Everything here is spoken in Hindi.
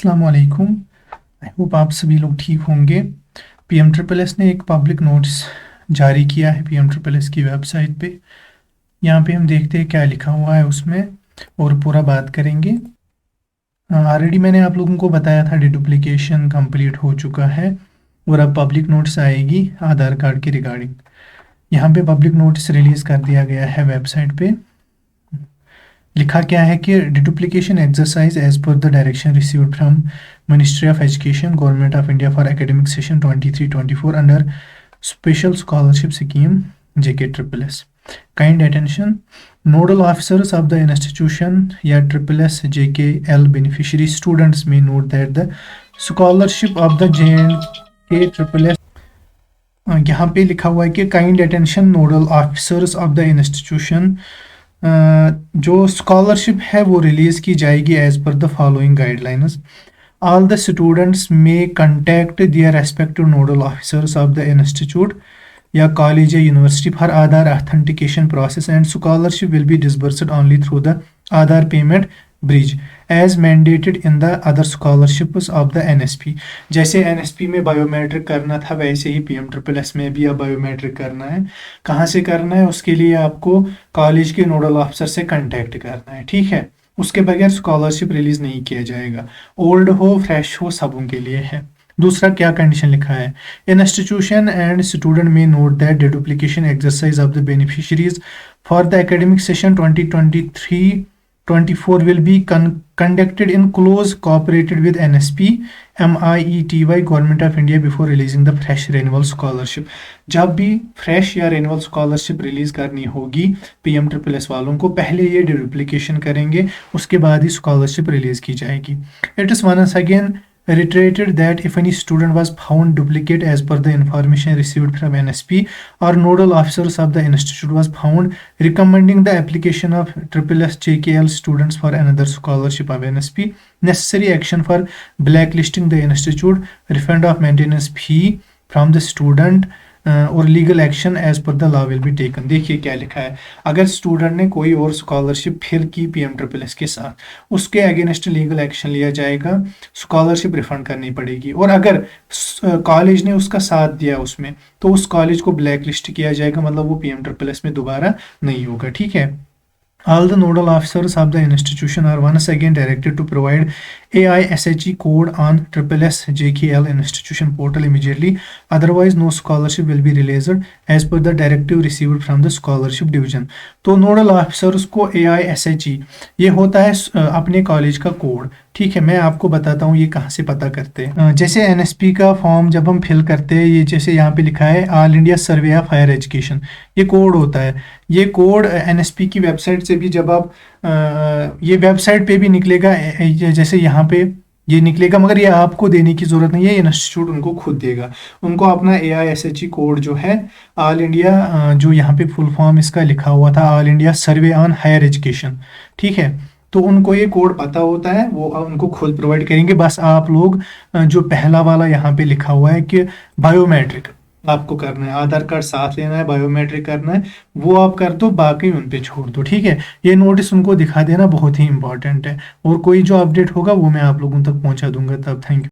अस्सलाम वालेकुम। आई होप आप सभी लोग ठीक होंगे। पीएम ट्रिपल एस ने एक पब्लिक नोटिस जारी किया है पीएम ट्रिपल एस की वेबसाइट पे। यहाँ पे हम देखते हैं क्या लिखा हुआ है उसमें और पूरा बात करेंगे। ऑलरेडी मैंने आप लोगों को बताया था डिडुप्लीकेशन कंप्लीट हो चुका है और अब पब्लिक नोटिस आएगी आधार कार्ड के रिगार्डिंग। यहाँ पे पब्लिक नोटिस रिलीज़ कर दिया गया है वेबसाइट पे। लिखा क्या है कि deduplication exercise as per the direction received from ministry of education government of India for academic session 23-24 under special scholarship scheme JK triple S. Kind attention, nodal officers of the institution या triple S JK L beneficiary students में note that the scholarship of the JNK triple S. यहाँ पे लिखा हुआ है कि kind attention nodal officers of the institution, जो स्कॉलरशिप है वो रिलीज़ की जाएगी as per the following guidelines. All the students may contact their respective nodal officers of the institute या कॉलेज या university for Aadhaar authentication process and scholarship will be disbursed only through the Aadhaar payment bridge as mandated in the other scholarships of the NSP। जैसे NSP में बायोमेट्रिक करना था वैसे ही पीएम ट्रिपल एस में भी अब बायोमेट्रिक करना है। कहाँ से करना है उसके लिए आपको कॉलेज के नोडल ऑफिसर से कांटेक्ट करना है, ठीक है। उसके बगैर स्कॉलरशिप रिलीज नहीं किया जाएगा, ओल्ड हो फ्रेश हो सबों के लिए है। दूसरा क्या कंडीशन लिखा है, इंस्टीट्यूशन एंड स्टूडेंट में note that deduplication exercise of the beneficiaries for the academic session 2023-24 will be conducted in close cooperated with NSP, MIETY Government of India before releasing the fresh renewal scholarship। जब भी फ्रेश या रेनुअल स्कॉलरशिप रिलीज करनी होगी पीएम ट्रिपल एस वालों को, पहले ये डिडुप्लीकेशन करेंगे, उसके बाद ही स्कॉलरशिप रिलीज की जाएगी। It is once again reiterated that if any student was found duplicate as per the information received from NSP or nodal officers of the institute was found recommending the application of SSS JKL students for another scholarship of NSP, necessary action for blacklisting the institute, refund of maintenance fee from the student और legal action as per the law will be taken. देखिए क्या लिखा है, अगर स्टूडेंट ने कोई और स्कॉलरशिप फिल की पीएम ट्रिपल एस के साथ, उसके अगेंस्ट लीगल एक्शन लिया जाएगा, स्कॉलरशिप रिफंड करनी पड़ेगी। और अगर कॉलेज ने उसका साथ दिया उसमें, तो उस कॉलेज को ब्लैक लिस्ट किया जाएगा, मतलब वो पीएम ट्रिपल एस में दोबारा नहीं होगा, ठीक है। All the nodal officers of the institution are once again directed to provide AISHE code on SSS JKL institution portal immediately. Otherwise, no scholarship will be released as per the directive received from the scholarship division. तो नोडल ऑफिसर्स को AISHE ये होता है अपने कॉलेज का कोड, ठीक है। मैं आपको बताता हूँ ये कहाँ से पता करते हैं। जैसे NSP का फॉर्म जब हम फिल करते हैं, ये जैसे यहाँ पे लिखा है all India survey of higher education, ये कोड होता है। ये कोड NSP की वेबसाइट से भी जब आप ये वेबसाइट पे भी निकलेगा, जैसे यहाँ पे ये निकलेगा, मगर ये आपको देने की ज़रूरत नहीं है, ये इंस्टीट्यूट उनको खुद देगा। उनको अपना AISHE कोड जो है ऑल इंडिया, जो यहाँ पे फुल फॉर्म इसका लिखा हुआ था all India survey on higher education, ठीक है, तो उनको ये कोड पता होता है, वो उनको खुद प्रोवाइड करेंगे। बस आप लोग जो पहला वाला यहाँ पे लिखा हुआ है कि बायोमेट्रिक आपको करना है, आधार कार्ड साथ लेना है, बायोमेट्रिक करना है, वो आप कर दो, बाकी उन पे छोड़ दो, ठीक है। ये नोटिस उनको दिखा देना बहुत ही इंपॉर्टेंट है, और कोई जो अपडेट होगा वो मैं आप लोगों तक पहुंचा दूंगा तब। Thank you.